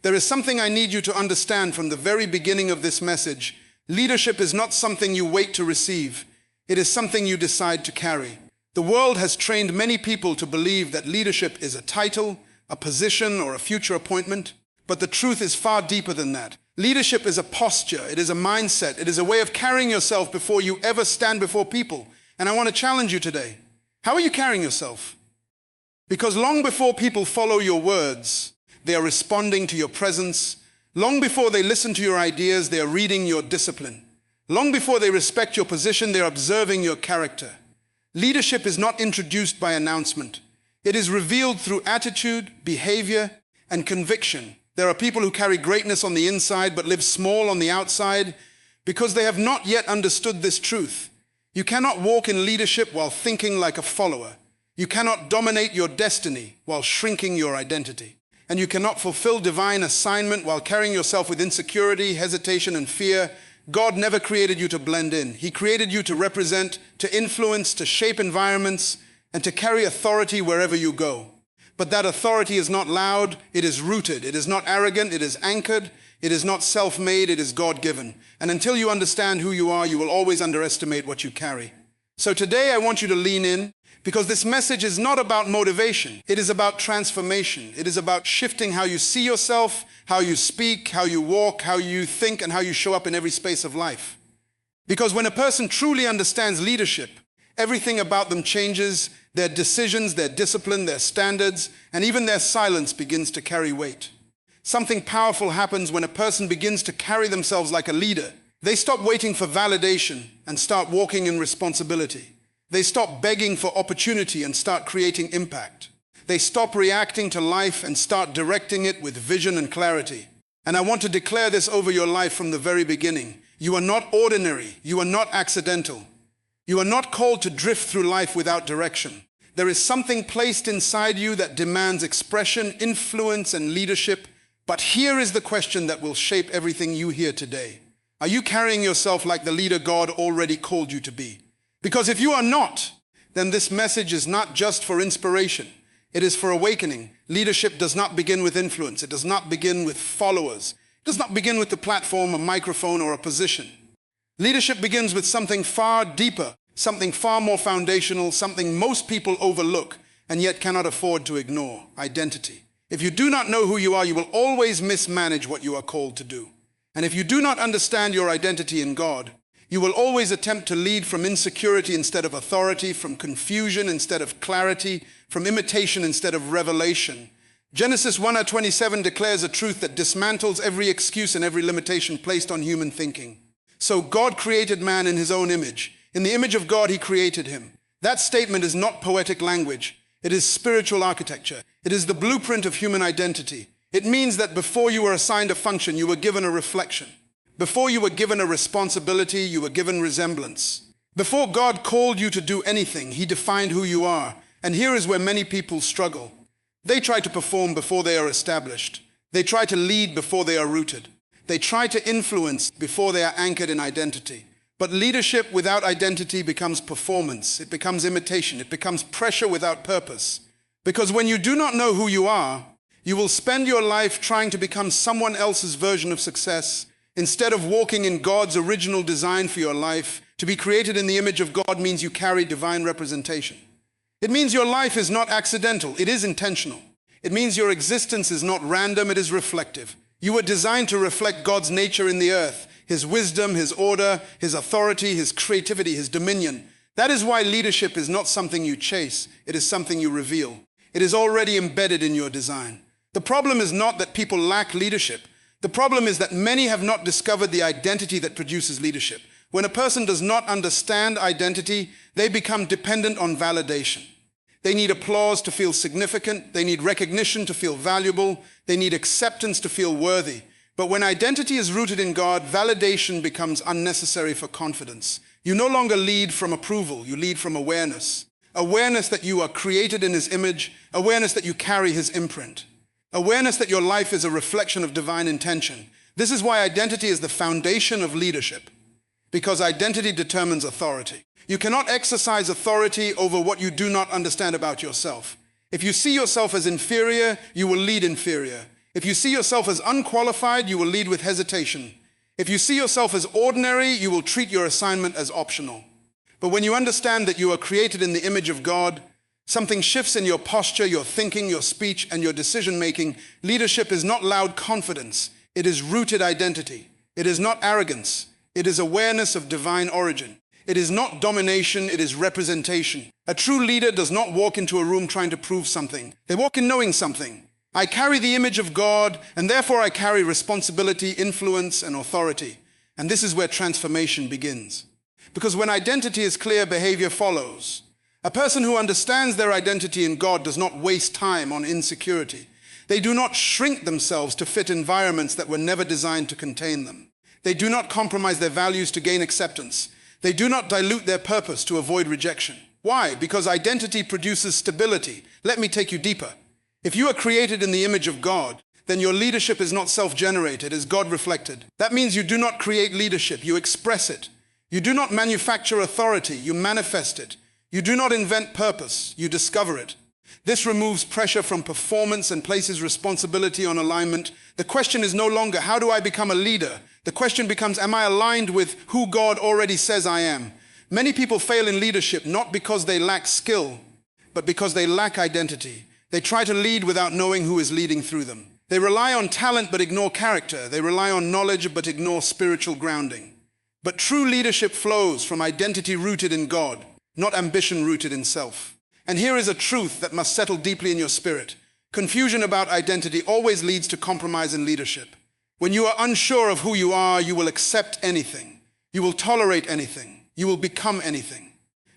There is something I need you to understand from the very beginning of this message. Leadership is not something you wait to receive. It is something you decide to carry. The world has trained many people to believe that leadership is a title, a position, or a future appointment. But the truth is far deeper than that. Leadership is a posture. It is a mindset. It is a way of carrying yourself before you ever stand before people. And I want to challenge you today. How are you carrying yourself? Because long before people follow your words, they are responding to your presence. Long before they listen to your ideas, they are reading your discipline. Long before they respect your position, they are observing your character. Leadership is not introduced by announcement. It is revealed through attitude, behavior, and conviction. There are people who carry greatness on the inside but live small on the outside because they have not yet understood this truth. You cannot walk in leadership while thinking like a follower. You cannot dominate your destiny while shrinking your identity. And you cannot fulfill divine assignment while carrying yourself with insecurity, hesitation, and fear. God never created you to blend in. He created you to represent, to influence, to shape environments, and to carry authority wherever you go. But that authority is not loud, it is rooted. It is not arrogant, it is anchored. It is not self-made, it is God-given. And until you understand who you are, you will always underestimate what you carry. So today I want you to lean in, because this message is not about motivation. It is about transformation. It is about shifting how you see yourself, how you speak, how you walk, how you think, and how you show up in every space of life. Because when a person truly understands leadership, everything about them changes. Their decisions, their discipline, their standards, and even their silence begins to carry weight. Something powerful happens when a person begins to carry themselves like a leader. They stop waiting for validation and start walking in responsibility. They stop begging for opportunity and start creating impact. They stop reacting to life and start directing it with vision and clarity. And I want to declare this over your life from the very beginning. You are not ordinary. You are not accidental. You are not called to drift through life without direction. There is something placed inside you that demands expression, influence, and leadership. But here is the question that will shape everything you hear today. Are you carrying yourself like the leader God already called you to be? Because if you are not, then this message is not just for inspiration. It is for awakening. Leadership does not begin with influence. It does not begin with followers. It does not begin with the platform, a microphone, or a position. Leadership begins with something far deeper, something far more foundational, something most people overlook and yet cannot afford to ignore: identity. If you do not know who you are, you will always mismanage what you are called to do. And if you do not understand your identity in God, you will always attempt to lead from insecurity instead of authority, from confusion instead of clarity, from imitation instead of revelation. Genesis 1:27 declares a truth that dismantles every excuse and every limitation placed on human thinking. So God created man in his own image. In the image of God, he created him. That statement is not poetic language. It is spiritual architecture. It is the blueprint of human identity. It means that before you were assigned a function, you were given a reflection. Before you were given a responsibility, you were given resemblance. Before God called you to do anything, he defined who you are. And here is where many people struggle. They try to perform before they are established. They try to lead before they are rooted. They try to influence before they are anchored in identity. But leadership without identity becomes performance. It becomes imitation. It becomes pressure without purpose. Because when you do not know who you are, you will spend your life trying to become someone else's version of success instead of walking in God's original design for your life. To be created in the image of God means you carry divine representation. It means your life is not accidental. It is intentional. It means your existence is not random. It is reflective. You were designed to reflect God's nature in the earth, his wisdom, his order, his authority, his creativity, his dominion. That is why leadership is not something you chase. It is something you reveal. It is already embedded in your design. The problem is not that people lack leadership. The problem is that many have not discovered the identity that produces leadership. When a person does not understand identity, they become dependent on validation. They need applause to feel significant. They need recognition to feel valuable. They need acceptance to feel worthy. But when identity is rooted in God, validation becomes unnecessary for confidence. You no longer lead from approval. You lead from awareness. Awareness that you are created in his image. Awareness that you carry his imprint. Awareness that your life is a reflection of divine intention. This is why identity is the foundation of leadership. Because identity determines authority. You cannot exercise authority over what you do not understand about yourself. If you see yourself as inferior, you will lead inferior. If you see yourself as unqualified, you will lead with hesitation. If you see yourself as ordinary, you will treat your assignment as optional. But when you understand that you are created in the image of God, something shifts in your posture, your thinking, your speech, and your decision-making. Leadership is not loud confidence. It is rooted identity. It is not arrogance. It is awareness of divine origin. It is not domination, it is representation. A true leader does not walk into a room trying to prove something. They walk in knowing something. I carry the image of God, and therefore I carry responsibility, influence, and authority. And this is where transformation begins. Because when identity is clear, behavior follows. A person who understands their identity in God does not waste time on insecurity. They do not shrink themselves to fit environments that were never designed to contain them. They do not compromise their values to gain acceptance. They do not dilute their purpose to avoid rejection. Why? Because identity produces stability. Let me take you deeper. If you are created in the image of God, then your leadership is not self-generated, it is God-reflected. That means you do not create leadership, you express it. You do not manufacture authority, you manifest it. You do not invent purpose, you discover it. This removes pressure from performance and places responsibility on alignment. The question is no longer, how do I become a leader? The question becomes, am I aligned with who God already says I am? Many people fail in leadership not because they lack skill, but because they lack identity. They try to lead without knowing who is leading through them. They rely on talent but ignore character. They rely on knowledge but ignore spiritual grounding. But true leadership flows from identity rooted in God, not ambition rooted in self. And here is a truth that must settle deeply in your spirit. Confusion about identity always leads to compromise in leadership. When you are unsure of who you are, you will accept anything. You will tolerate anything. You will become anything.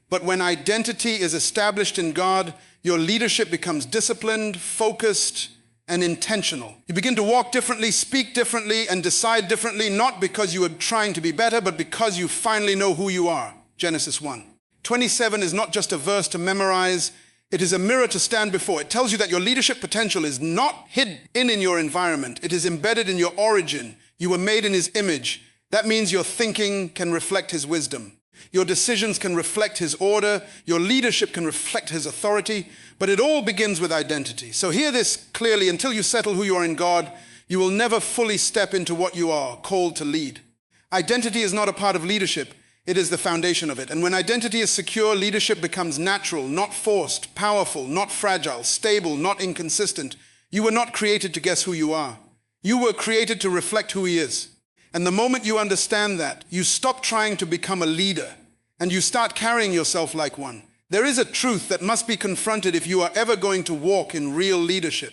But when identity is established in God, your leadership becomes disciplined, focused, and intentional. You begin to walk differently, speak differently, and decide differently, not because you are trying to be better, but because you finally know who you are. Genesis 1. 27 is not just a verse to memorize, it is a mirror to stand before. It tells you that your leadership potential is not hidden in your environment. It is embedded in your origin. You were made in His image. That means your thinking can reflect His wisdom. Your decisions can reflect His order. Your leadership can reflect His authority. But it all begins with identity. So hear this clearly. Until you settle who you are in God, you will never fully step into what you are called to lead. Identity is not a part of leadership. It is the foundation of it. And when identity is secure, leadership becomes natural, not forced, powerful, not fragile, stable, not inconsistent. You were not created to guess who you are. You were created to reflect who He is. And the moment you understand that, you stop trying to become a leader and you start carrying yourself like one. There is a truth that must be confronted if you are ever going to walk in real leadership.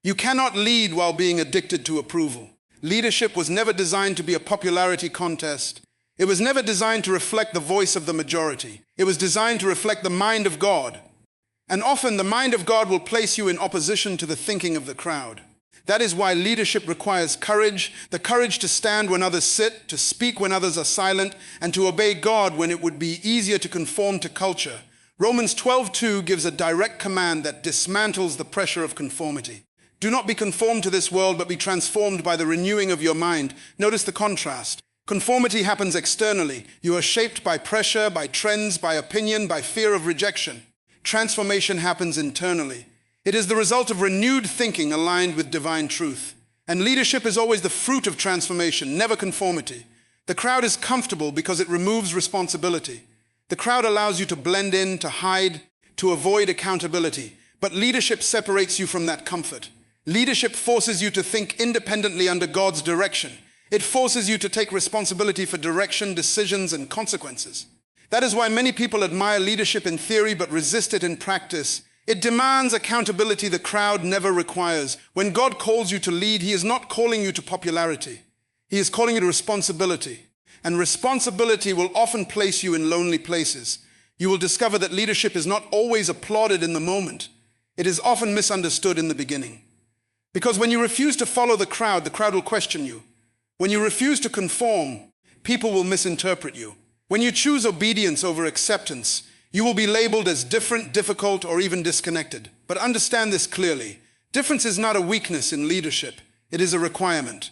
You cannot lead while being addicted to approval. Leadership was never designed to be a popularity contest. It was never designed to reflect the voice of the majority. It was designed to reflect the mind of God. And often the mind of God will place you in opposition to the thinking of the crowd. That is why leadership requires courage, the courage to stand when others sit, to speak when others are silent, and to obey God when it would be easier to conform to culture. Romans 12:2 gives a direct command that dismantles the pressure of conformity. Do not be conformed to this world, but be transformed by the renewing of your mind. Notice the contrast. Conformity happens externally. You are shaped by pressure, by trends, by opinion, by fear of rejection. Transformation happens internally. It is the result of renewed thinking aligned with divine truth. And leadership is always the fruit of transformation, never conformity. The crowd is comfortable because it removes responsibility. The crowd allows you to blend in, to hide, to avoid accountability. But leadership separates you from that comfort. Leadership forces you to think independently under God's direction. It forces you to take responsibility for direction, decisions, and consequences. That is why many people admire leadership in theory but resist it in practice. It demands accountability the crowd never requires. When God calls you to lead, He is not calling you to popularity. He is calling you to responsibility. And responsibility will often place you in lonely places. You will discover that leadership is not always applauded in the moment. It is often misunderstood in the beginning. Because when you refuse to follow the crowd will question you. When you refuse to conform, people will misinterpret you. When you choose obedience over acceptance, you will be labeled as different, difficult, or even disconnected. But understand this clearly. Difference is not a weakness in leadership. It is a requirement.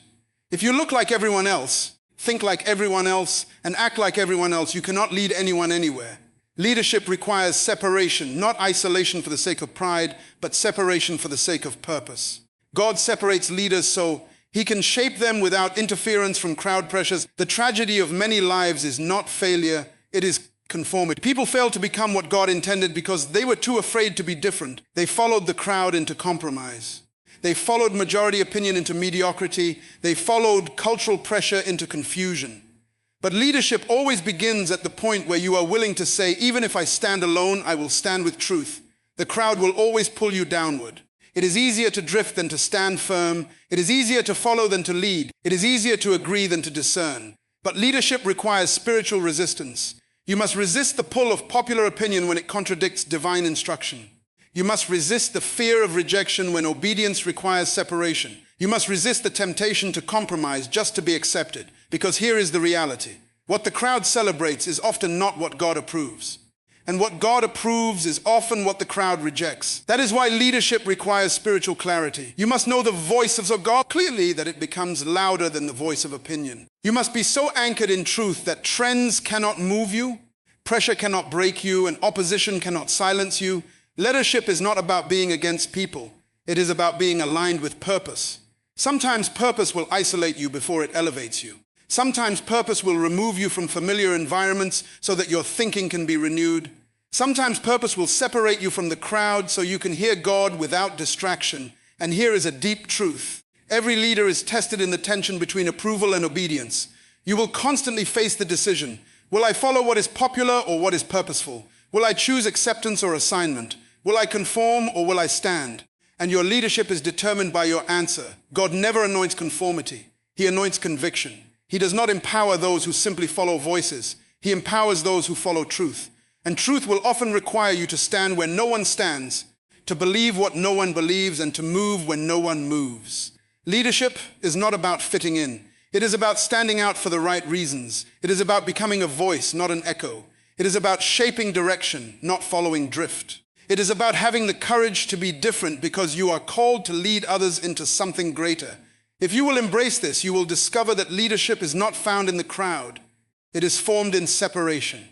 If you look like everyone else, think like everyone else, and act like everyone else, you cannot lead anyone anywhere. Leadership requires separation, not isolation for the sake of pride, but separation for the sake of purpose. God separates leaders so He can shape them without interference from crowd pressures. The tragedy of many lives is not failure, it is conformity. People fail to become what God intended because they were too afraid to be different. They followed the crowd into compromise. They followed majority opinion into mediocrity. They followed cultural pressure into confusion. But leadership always begins at the point where you are willing to say, even if I stand alone, I will stand with truth. The crowd will always pull you downward. It is easier to drift than to stand firm. It is easier to follow than to lead. It is easier to agree than to discern. But leadership requires spiritual resistance. You must resist the pull of popular opinion when it contradicts divine instruction. You must resist the fear of rejection when obedience requires separation. You must resist the temptation to compromise just to be accepted. Because here is the reality. What the crowd celebrates is often not what God approves. And what God approves is often what the crowd rejects. That is why leadership requires spiritual clarity. You must know the voice of God clearly that it becomes louder than the voice of opinion. You must be so anchored in truth that trends cannot move you, pressure cannot break you, and opposition cannot silence you. Leadership is not about being against people. It is about being aligned with purpose. Sometimes purpose will isolate you before it elevates you. Sometimes purpose will remove you from familiar environments so that your thinking can be renewed. Sometimes purpose will separate you from the crowd so you can hear God without distraction. And here is a deep truth. Every leader is tested in the tension between approval and obedience. You will constantly face the decision, will I follow what is popular or what is purposeful? Will I choose acceptance or assignment? Will I conform or will I stand? And your leadership is determined by your answer. God never anoints conformity. He anoints conviction. He does not empower those who simply follow voices. He empowers those who follow truth. And truth will often require you to stand where no one stands, to believe what no one believes, and to move when no one moves. Leadership is not about fitting in. It is about standing out for the right reasons. It is about becoming a voice, not an echo. It is about shaping direction, not following drift. It is about having the courage to be different because you are called to lead others into something greater. If you will embrace this, you will discover that leadership is not found in the crowd. It is formed in separation.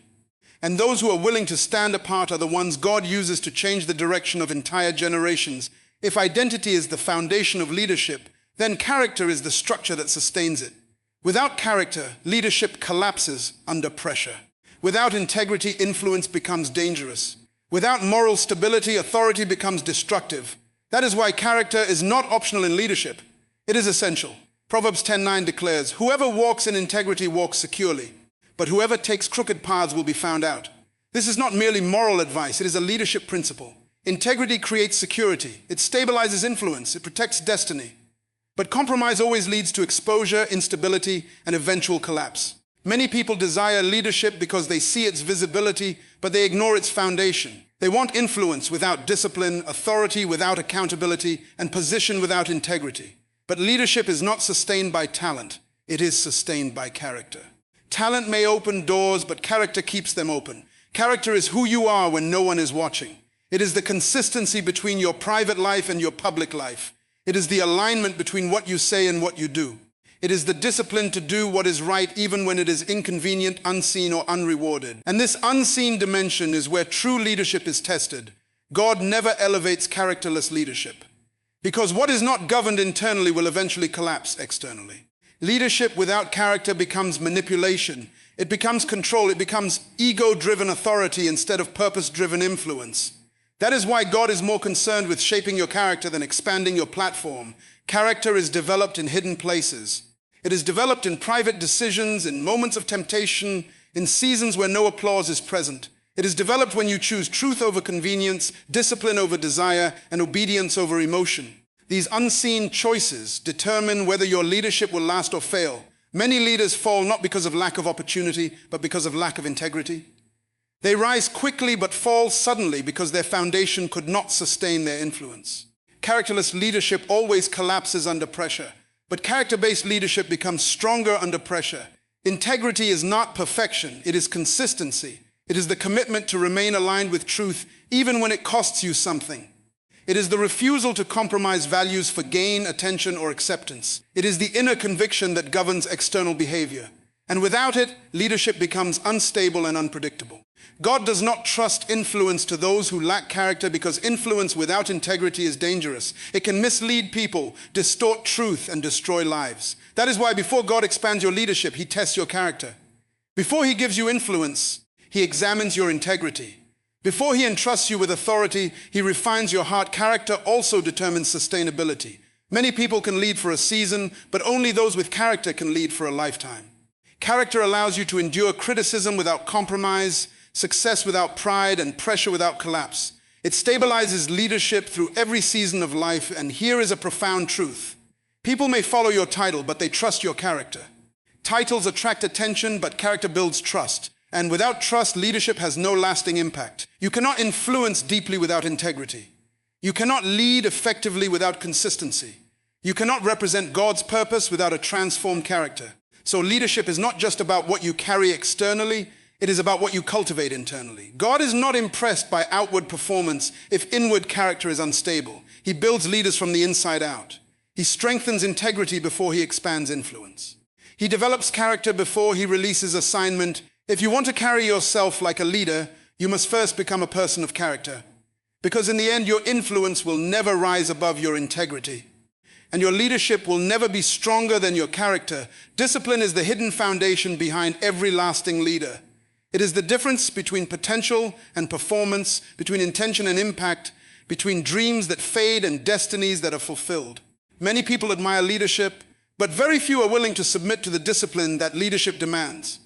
And those who are willing to stand apart are the ones God uses to change the direction of entire generations. If identity is the foundation of leadership, then character is the structure that sustains it. Without character, leadership collapses under pressure. Without integrity, influence becomes dangerous. Without moral stability, authority becomes destructive. That is why character is not optional in leadership. It is essential. Proverbs 10:9 declares, whoever walks in integrity walks securely, but whoever takes crooked paths will be found out. This is not merely moral advice, it is a leadership principle. Integrity creates security. It stabilizes influence. It protects destiny. But compromise always leads to exposure, instability, and eventual collapse. Many people desire leadership because they see its visibility, but they ignore its foundation. They want influence without discipline, authority without accountability, and position without integrity. But leadership is not sustained by talent. It is sustained by character. Talent may open doors, but character keeps them open. Character is who you are when no one is watching. It is the consistency between your private life and your public life. It is the alignment between what you say and what you do. It is the discipline to do what is right even when it is inconvenient, unseen, or unrewarded. And this unseen dimension is where true leadership is tested. God never elevates characterless leadership, because what is not governed internally will eventually collapse externally. Leadership without character becomes manipulation. It becomes control. It becomes ego-driven authority instead of purpose-driven influence. That is why God is more concerned with shaping your character than expanding your platform. Character is developed in hidden places. It is developed in private decisions, in moments of temptation, in seasons where no applause is present. It is developed when you choose truth over convenience, discipline over desire, and obedience over emotion. These unseen choices determine whether your leadership will last or fail. Many leaders fall not because of lack of opportunity, but because of lack of integrity. They rise quickly but fall suddenly because their foundation could not sustain their influence. Characterless leadership always collapses under pressure, but character-based leadership becomes stronger under pressure. Integrity is not perfection, it is consistency. It is the commitment to remain aligned with truth even when it costs you something. It is the refusal to compromise values for gain, attention, or acceptance. It is the inner conviction that governs external behavior. And without it, leadership becomes unstable and unpredictable. God does not trust influence to those who lack character because influence without integrity is dangerous. It can mislead people, distort truth, and destroy lives. That is why before God expands your leadership, He tests your character. Before He gives you influence, He examines your integrity. Before He entrusts you with authority, He refines your heart. Character also determines sustainability. Many people can lead for a season, but only those with character can lead for a lifetime. Character allows you to endure criticism without compromise, success without pride, and pressure without collapse. It stabilizes leadership through every season of life, and here is a profound truth. People may follow your title, but they trust your character. Titles attract attention, but character builds trust. And without trust, leadership has no lasting impact. You cannot influence deeply without integrity. You cannot lead effectively without consistency. You cannot represent God's purpose without a transformed character. So leadership is not just about what you carry externally, it is about what you cultivate internally. God is not impressed by outward performance if inward character is unstable. He builds leaders from the inside out. He strengthens integrity before He expands influence. He develops character before He releases assignment. If you want to carry yourself like a leader, you must first become a person of character. Because in the end, your influence will never rise above your integrity. And your leadership will never be stronger than your character. Discipline is the hidden foundation behind every lasting leader. It is the difference between potential and performance, between intention and impact, between dreams that fade and destinies that are fulfilled. Many people admire leadership, but very few are willing to submit to the discipline that leadership demands.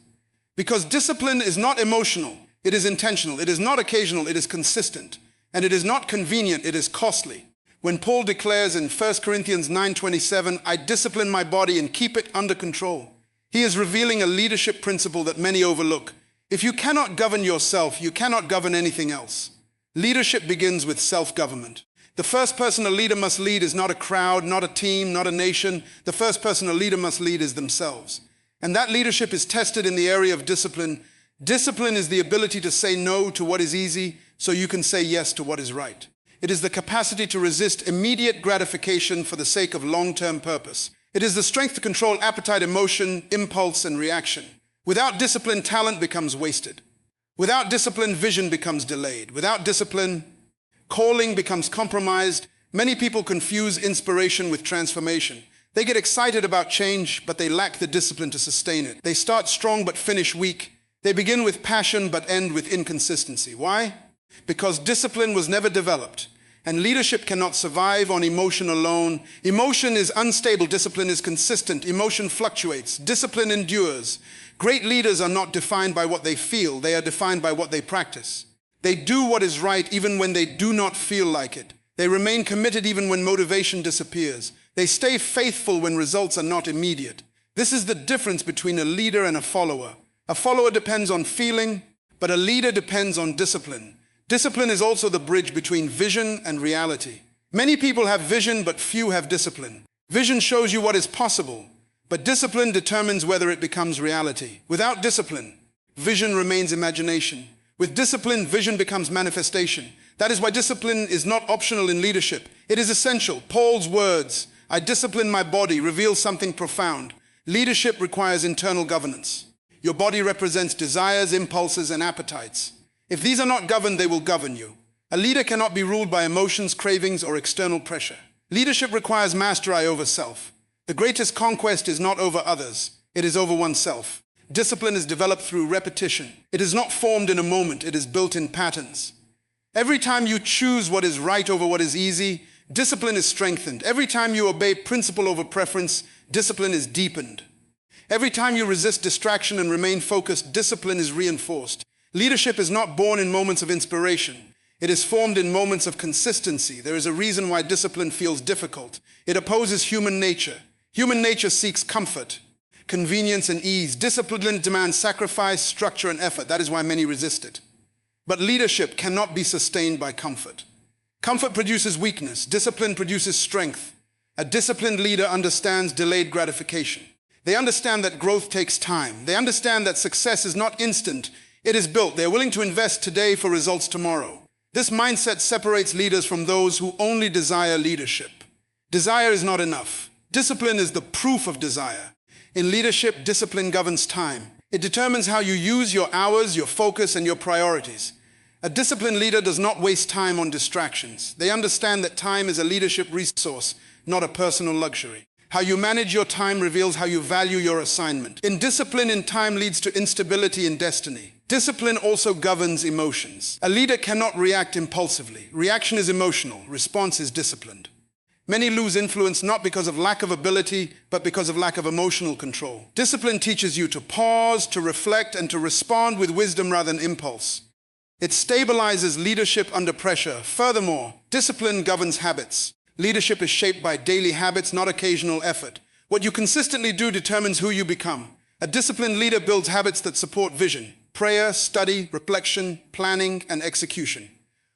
Because discipline is not emotional, it is intentional. It is not occasional, it is consistent. And it is not convenient, it is costly. When Paul declares in 1 Corinthians 9:27, I discipline my body and keep it under control, he is revealing a leadership principle that many overlook. If you cannot govern yourself, you cannot govern anything else. Leadership begins with self-government. The first person a leader must lead is not a crowd, not a team, not a nation. The first person a leader must lead is themselves. And that leadership is tested in the area of discipline. Discipline is the ability to say no to what is easy so you can say yes to what is right. It is the capacity to resist immediate gratification for the sake of long-term purpose. It is the strength to control appetite, emotion, impulse, and reaction. Without discipline, talent becomes wasted. Without discipline, vision becomes delayed. Without discipline, calling becomes compromised. Many people confuse inspiration with transformation. They get excited about change, but they lack the discipline to sustain it. They start strong but finish weak. They begin with passion but end with inconsistency. Why? Because discipline was never developed, and leadership cannot survive on emotion alone. Emotion is unstable, discipline is consistent. Emotion fluctuates, discipline endures. Great leaders are not defined by what they feel, they are defined by what they practice. They do what is right even when they do not feel like it. They remain committed even when motivation disappears. They stay faithful when results are not immediate. This is the difference between a leader and a follower. A follower depends on feeling, but a leader depends on discipline. Discipline is also the bridge between vision and reality. Many people have vision, but few have discipline. Vision shows you what is possible, but discipline determines whether it becomes reality. Without discipline, vision remains imagination. With discipline, vision becomes manifestation. That is why discipline is not optional in leadership. It is essential. Paul's words, I discipline my body, reveal something profound. Leadership requires internal governance. Your body represents desires, impulses, and appetites. If these are not governed, they will govern you. A leader cannot be ruled by emotions, cravings, or external pressure. Leadership requires mastery over self. The greatest conquest is not over others, it is over oneself. Discipline is developed through repetition. It is not formed in a moment, it is built in patterns. Every time you choose what is right over what is easy, discipline is strengthened. Every time you obey principle over preference, discipline is deepened. Every time you resist distraction and remain focused, discipline is reinforced. Leadership is not born in moments of inspiration. It is formed in moments of consistency. There is a reason why discipline feels difficult. It opposes human nature. Human nature seeks comfort, convenience, and ease. Discipline demands sacrifice, structure, and effort. That is why many resist it. But leadership cannot be sustained by comfort. Comfort produces weakness. Discipline produces strength. A disciplined leader understands delayed gratification. They understand that growth takes time. They understand that success is not instant. It is built. They are willing to invest today for results tomorrow. This mindset separates leaders from those who only desire leadership. Desire is not enough. Discipline is the proof of desire. In leadership, discipline governs time. It determines how you use your hours, your focus, and your priorities. A disciplined leader does not waste time on distractions. They understand that time is a leadership resource, not a personal luxury. How you manage your time reveals how you value your assignment. Indiscipline in time leads to instability in destiny. Discipline also governs emotions. A leader cannot react impulsively. Reaction is emotional. Response is disciplined. Many lose influence not because of lack of ability, but because of lack of emotional control. Discipline teaches you to pause, to reflect, and to respond with wisdom rather than impulse. It stabilizes leadership under pressure. Furthermore, discipline governs habits. Leadership is shaped by daily habits, not occasional effort. What you consistently do determines who you become. A disciplined leader builds habits that support vision: prayer, study, reflection, planning, and execution.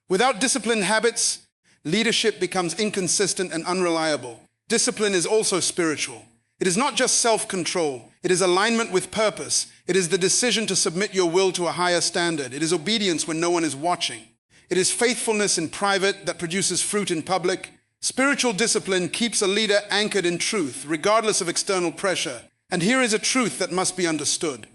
Without disciplined habits, leadership becomes inconsistent and unreliable. Discipline is also spiritual. It is not just self-control. It is alignment with purpose. It is the decision to submit your will to a higher standard. It is obedience when no one is watching. It is faithfulness in private that produces fruit in public. Spiritual discipline keeps a leader anchored in truth, regardless of external pressure. And here is a truth that must be understood.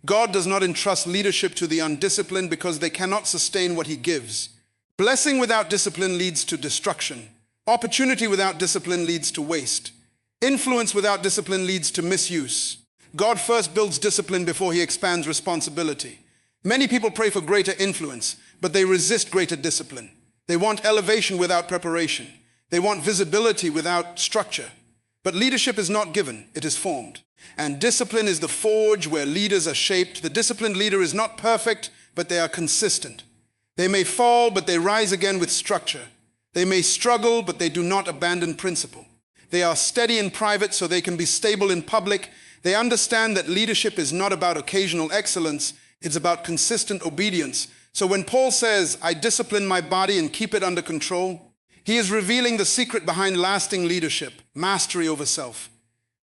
God does not entrust leadership to the undisciplined because they cannot sustain what He gives. Blessing without discipline leads to destruction. Opportunity without discipline leads to waste. Influence without discipline leads to misuse. God first builds discipline before He expands responsibility. Many people pray for greater influence, but they resist greater discipline. They want elevation without preparation. They want visibility without structure. But leadership is not given, it is formed. And discipline is the forge where leaders are shaped. The disciplined leader is not perfect, but they are consistent. They may fall, but they rise again with structure. They may struggle, but they do not abandon principle. They are steady in private so they can be stable in public. They understand that leadership is not about occasional excellence, it's about consistent obedience. So when Paul says, "I discipline my body and keep it under control," he is revealing the secret behind lasting leadership: mastery over self.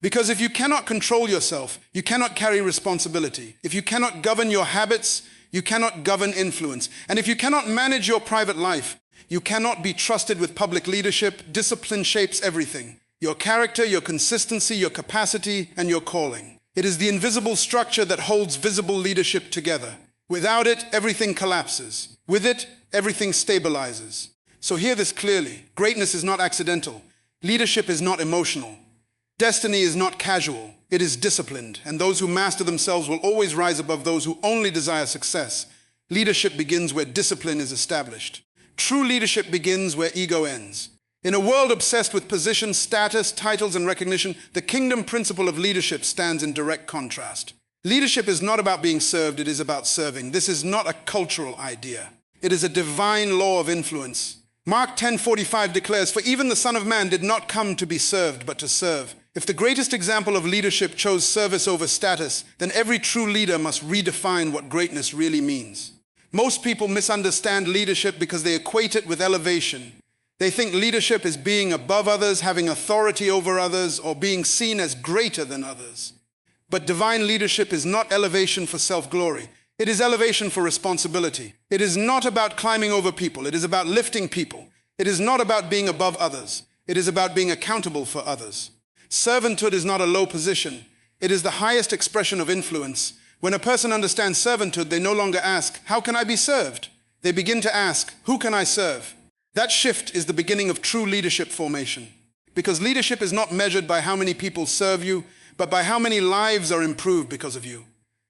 Because if you cannot control yourself, you cannot carry responsibility. If you cannot govern your habits, you cannot govern influence. And if you cannot manage your private life, you cannot be trusted with public leadership. Discipline shapes everything: your character, your consistency, your capacity, and your calling. It is the invisible structure that holds visible leadership together. Without it, everything collapses. With it, everything stabilizes. So hear this clearly: greatness is not accidental. Leadership is not emotional. Destiny is not casual. It is disciplined. And those who master themselves will always rise above those who only desire success. Leadership begins where discipline is established. True leadership begins where ego ends. In a world obsessed with position, status, titles, and recognition, the kingdom principle of leadership stands in direct contrast. Leadership is not about being served, it is about serving. This is not a cultural idea. It is a divine law of influence. Mark 10:45 declares, "For even the Son of Man did not come to be served, but to serve." If the greatest example of leadership chose service over status, then every true leader must redefine what greatness really means. Most people misunderstand leadership because they equate it with elevation. They think leadership is being above others, having authority over others, or being seen as greater than others. But divine leadership is not elevation for self-glory. It is elevation for responsibility. It is not about climbing over people. It is about lifting people. It is not about being above others. It is about being accountable for others. Servanthood is not a low position. It is the highest expression of influence. When a person understands servanthood, they no longer ask, "How can I be served?" They begin to ask, "Who can I serve?" That shift is the beginning of true leadership formation. Because leadership is not measured by how many people serve you, but by how many lives are improved because of you.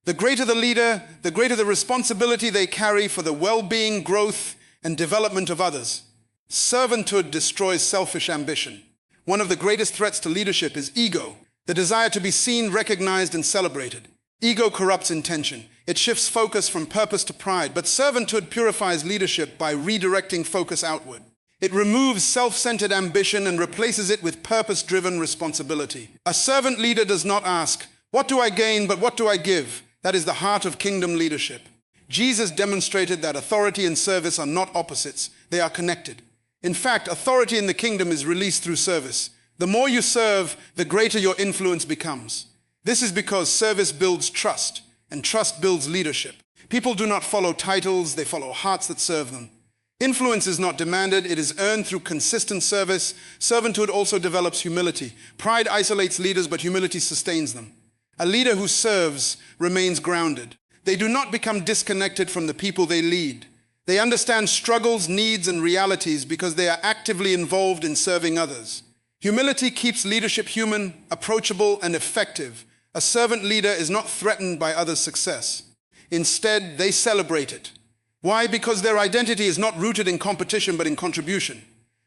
The greater the leader, the greater the responsibility they carry for the well-being, growth, and development of others. Servanthood destroys selfish ambition. One of the greatest threats to leadership is ego, the desire to be seen, recognized, and celebrated. Ego corrupts intention. It shifts focus from purpose to pride, but servanthood purifies leadership by redirecting focus outward. It removes self-centered ambition and replaces it with purpose-driven responsibility. A servant leader does not ask, "What do I gain, but what do I give?" That is the heart of kingdom leadership. Jesus demonstrated that authority and service are not opposites, they are connected. In fact, authority in the kingdom is released through service. The more you serve, the greater your influence becomes. This is because service builds trust, and trust builds leadership. People do not follow titles, they follow hearts that serve them. Influence is not demanded, it is earned through consistent service. Servanthood also develops humility. Pride isolates leaders, but humility sustains them. A leader who serves remains grounded. They do not become disconnected from the people they lead. They understand struggles, needs, and realities because they are actively involved in serving others. Humility keeps leadership human, approachable, and effective. A servant leader is not threatened by others' success. Instead, they celebrate it. Why? Because their identity is not rooted in competition but in contribution.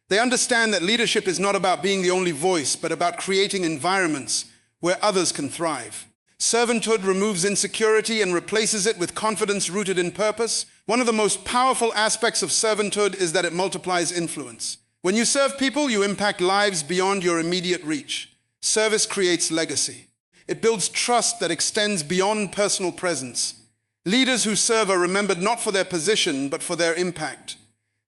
They understand that leadership is not about being the only voice, but about creating environments where others can thrive. Servanthood removes insecurity and replaces it with confidence rooted in purpose. One of the most powerful aspects of servanthood is that it multiplies influence. When you serve people, you impact lives beyond your immediate reach. Service creates legacy. It builds trust that extends beyond personal presence. Leaders who serve are remembered not for their position, but for their impact.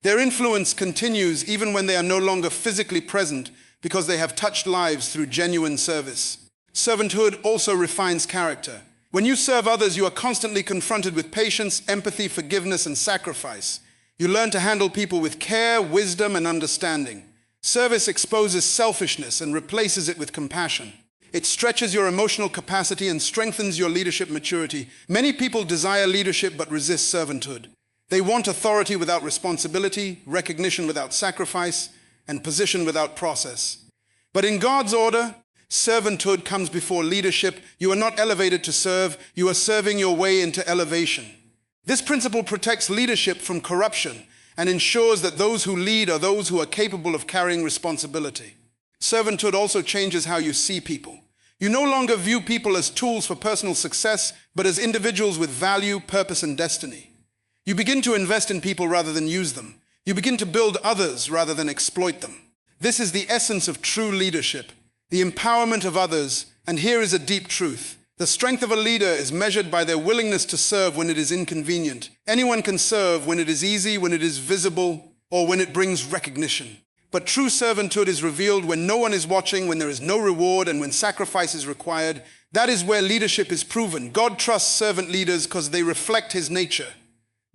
Their influence continues even when they are no longer physically present because they have touched lives through genuine service. Servanthood also refines character. When you serve others, you are constantly confronted with patience, empathy, forgiveness, and sacrifice. You learn to handle people with care, wisdom, and understanding. Service exposes selfishness and replaces it with compassion. It stretches your emotional capacity and strengthens your leadership maturity. Many people desire leadership but resist servanthood. They want authority without responsibility, recognition without sacrifice, and position without process. But in God's order, servanthood comes before leadership. You are not elevated to serve, you are serving your way into elevation. This principle protects leadership from corruption and ensures that those who lead are those who are capable of carrying responsibility. Servanthood also changes how you see people. You no longer view people as tools for personal success, but as individuals with value, purpose, and destiny. You begin to invest in people rather than use them. You begin to build others rather than exploit them. This is the essence of true leadership, the empowerment of others, and here is a deep truth. The strength of a leader is measured by their willingness to serve when it is inconvenient. Anyone can serve when it is easy, when it is visible, or when it brings recognition. But true servanthood is revealed when no one is watching, when there is no reward, and when sacrifice is required. That is where leadership is proven. God trusts servant leaders because they reflect his nature.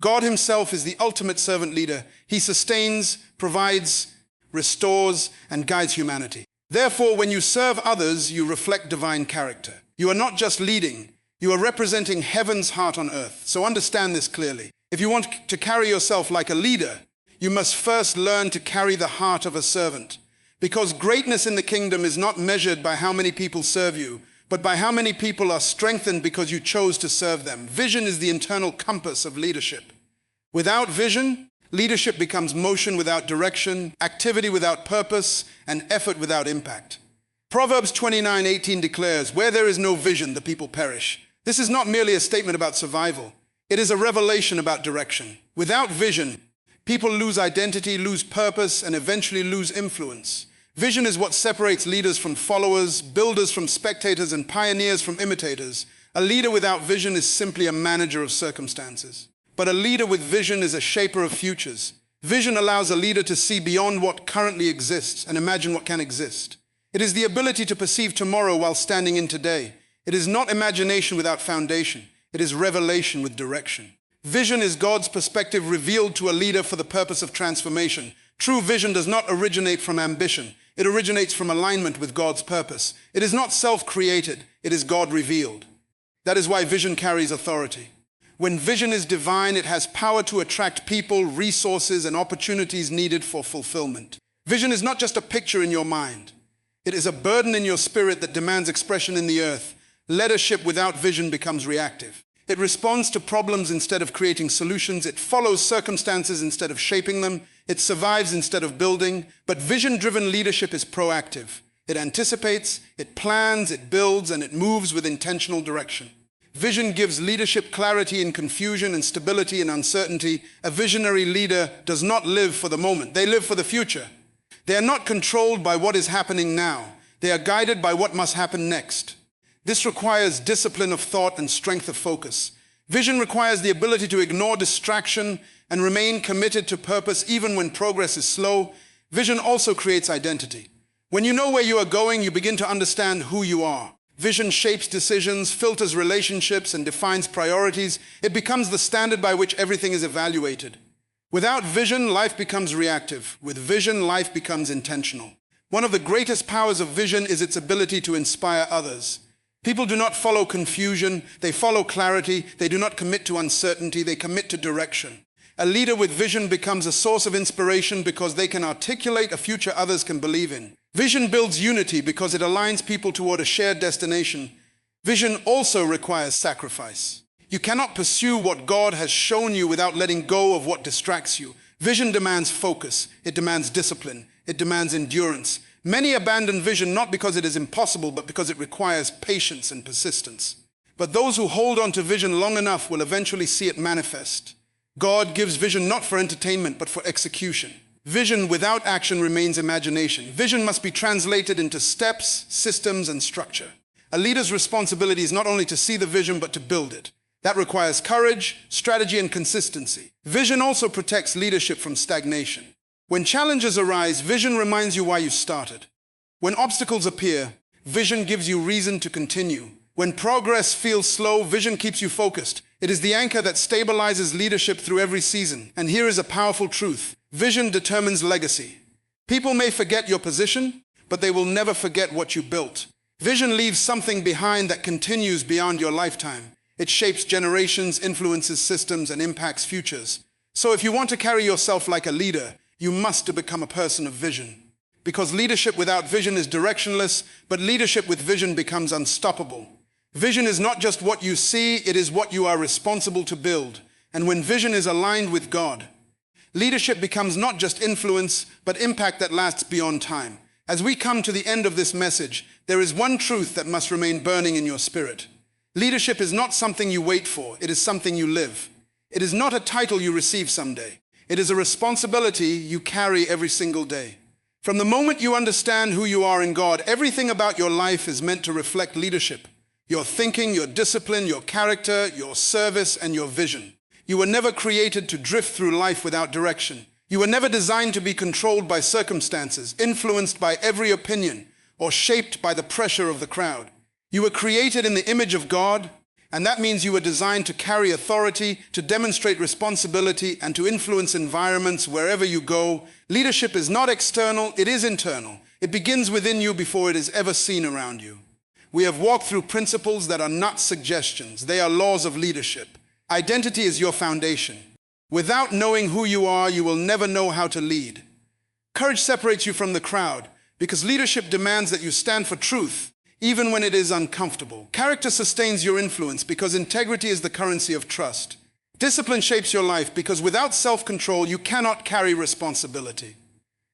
God himself is the ultimate servant leader. He sustains, provides, restores, and guides humanity. Therefore, when you serve others, you reflect divine character. You are not just leading, you are representing heaven's heart on earth. So understand this clearly. If you want to carry yourself like a leader, you must first learn to carry the heart of a servant. Because greatness in the kingdom is not measured by how many people serve you, but by how many people are strengthened because you chose to serve them. Vision is the internal compass of leadership. Without vision, leadership becomes motion without direction, activity without purpose, and effort without impact. Proverbs 29:18 declares, "Where there is no vision, the people perish." This is not merely a statement about survival. It is a revelation about direction. Without vision, people lose identity, lose purpose, and eventually lose influence. Vision is what separates leaders from followers, builders from spectators, and pioneers from imitators. A leader without vision is simply a manager of circumstances. But a leader with vision is a shaper of futures. Vision allows a leader to see beyond what currently exists and imagine what can exist. It is the ability to perceive tomorrow while standing in today. It is not imagination without foundation. It is revelation with direction. Vision is God's perspective revealed to a leader for the purpose of transformation. True vision does not originate from ambition. It originates from alignment with God's purpose. It is not self-created. It is God-revealed. That is why vision carries authority. When vision is divine, it has power to attract people, resources, and opportunities needed for fulfillment. Vision is not just a picture in your mind. It is a burden in your spirit that demands expression in the earth. Leadership without vision becomes reactive. It responds to problems instead of creating solutions. It follows circumstances instead of shaping them. It survives instead of building. But vision-driven leadership is proactive. It anticipates, it plans, it builds, and it moves with intentional direction. Vision gives leadership clarity in confusion and stability in uncertainty. A visionary leader does not live for the moment. They live for the future. They are not controlled by what is happening now. They are guided by what must happen next. This requires discipline of thought and strength of focus. Vision requires the ability to ignore distraction and remain committed to purpose even when progress is slow. Vision also creates identity. When you know where you are going, you begin to understand who you are. Vision shapes decisions, filters relationships, and defines priorities. It becomes the standard by which everything is evaluated. Without vision, life becomes reactive. With vision, life becomes intentional. One of the greatest powers of vision is its ability to inspire others. People do not follow confusion, they follow clarity. They do not commit to uncertainty, they commit to direction. A leader with vision becomes a source of inspiration because they can articulate a future others can believe in. Vision builds unity because it aligns people toward a shared destination. Vision also requires sacrifice. You cannot pursue what God has shown you without letting go of what distracts you. Vision demands focus, it demands discipline, it demands endurance. Many abandon vision not because it is impossible, but because it requires patience and persistence. But those who hold on to vision long enough will eventually see it manifest. God gives vision not for entertainment, but for execution. Vision without action remains imagination. Vision must be translated into steps, systems, and structure. A leader's responsibility is not only to see the vision, but to build it. That requires courage, strategy, and consistency. Vision also protects leadership from stagnation. When challenges arise, vision reminds you why you started. When obstacles appear, vision gives you reason to continue. When progress feels slow, vision keeps you focused. It is the anchor that stabilizes leadership through every season. And here is a powerful truth. Vision determines legacy. People may forget your position, but they will never forget what you built. Vision leaves something behind that continues beyond your lifetime. It shapes generations, influences systems, and impacts futures. So if you want to carry yourself like a leader, you must become a person of vision. Because leadership without vision is directionless, but leadership with vision becomes unstoppable. Vision is not just what you see, it is what you are responsible to build. And when vision is aligned with God, leadership becomes not just influence, but impact that lasts beyond time. As we come to the end of this message, there is one truth that must remain burning in your spirit. Leadership is not something you wait for, it is something you live. It is not a title you receive someday. It is a responsibility you carry every single day. From the moment you understand who you are in God, everything about your life is meant to reflect leadership. Your thinking, your discipline, your character, your service, and your vision. You were never created to drift through life without direction. You were never designed to be controlled by circumstances, influenced by every opinion, or shaped by the pressure of the crowd. You were created in the image of God, and that means you were designed to carry authority, to demonstrate responsibility, and to influence environments wherever you go. Leadership is not external, it is internal. It begins within you before it is ever seen around you. We have walked through principles that are not suggestions. They are laws of leadership. Identity is your foundation. Without knowing who you are, you will never know how to lead. Courage separates you from the crowd because leadership demands that you stand for truth, even when it is uncomfortable. Character sustains your influence because integrity is the currency of trust. Discipline shapes your life because without self-control, you cannot carry responsibility.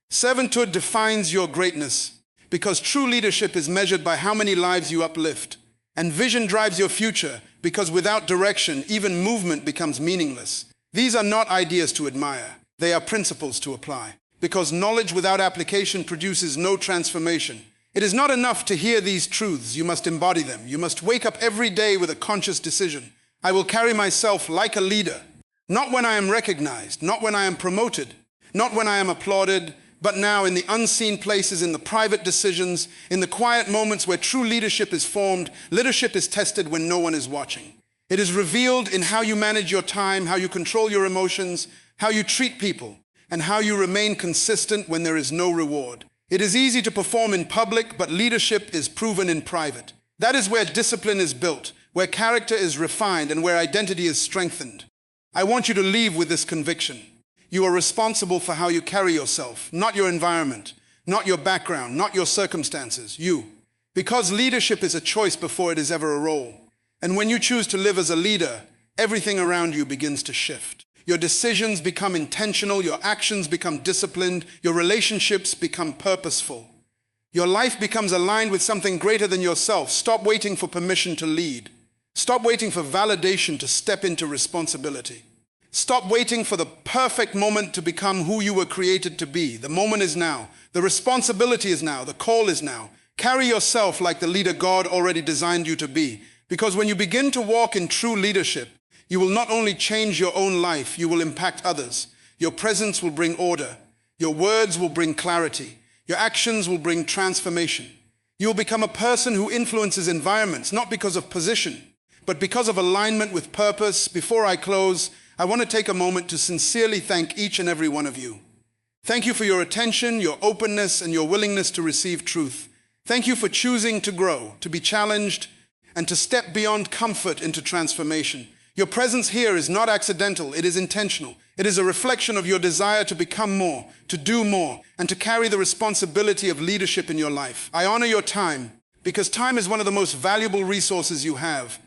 Servanthood defines your greatness because true leadership is measured by how many lives you uplift. And vision drives your future because without direction, even movement becomes meaningless. These are not ideas to admire. They are principles to apply. Because knowledge without application produces no transformation. It is not enough to hear these truths. You must embody them. You must wake up every day with a conscious decision. I will carry myself like a leader. Not when I am recognized, not when I am promoted, not when I am applauded, but now in the unseen places, in the private decisions, in the quiet moments where true leadership is formed. Leadership is tested when no one is watching. It is revealed in how you manage your time, how you control your emotions, how you treat people, and how you remain consistent when there is no reward. It is easy to perform in public, but leadership is proven in private. That is where discipline is built, where character is refined, and where identity is strengthened. I want you to leave with this conviction. You are responsible for how you carry yourself, not your environment, not your background, not your circumstances, you. Because leadership is a choice before it is ever a role. And when you choose to live as a leader, everything around you begins to shift. Your decisions become intentional, your actions become disciplined, your relationships become purposeful. Your life becomes aligned with something greater than yourself. Stop waiting for permission to lead. Stop waiting for validation to step into responsibility. Stop waiting for the perfect moment to become who you were created to be. The moment is now. The responsibility is now. The call is now. Carry yourself like the leader God already designed you to be. Because when you begin to walk in true leadership, you will not only change your own life, you will impact others. Your presence will bring order. Your words will bring clarity. Your actions will bring transformation. You will become a person who influences environments, not because of position, but because of alignment with purpose. Before I close, I want to take a moment to sincerely thank each and every one of you. Thank you for your attention, your openness, and your willingness to receive truth. Thank you for choosing to grow, to be challenged, and to step beyond comfort into transformation. Your presence here is not accidental, it is intentional. It is a reflection of your desire to become more, to do more, and to carry the responsibility of leadership in your life. I honor your time, because time is one of the most valuable resources you have.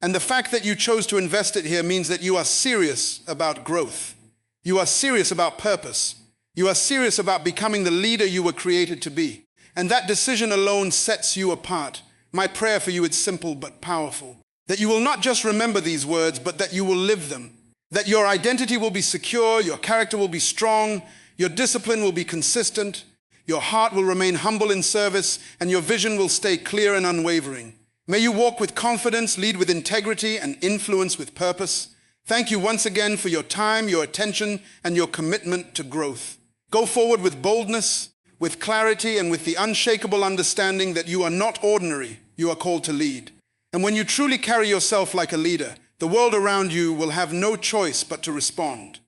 And the fact that you chose to invest it here means that you are serious about growth. You are serious about purpose. You are serious about becoming the leader you were created to be. And that decision alone sets you apart. My prayer for you is simple but powerful. That you will not just remember these words, but that you will live them. That your identity will be secure, your character will be strong, your discipline will be consistent, your heart will remain humble in service, and your vision will stay clear and unwavering. May you walk with confidence, lead with integrity, and influence with purpose. Thank you once again for your time, your attention, and your commitment to growth. Go forward with boldness, with clarity, and with the unshakable understanding that you are not ordinary, you are called to lead. And when you truly carry yourself like a leader, the world around you will have no choice but to respond.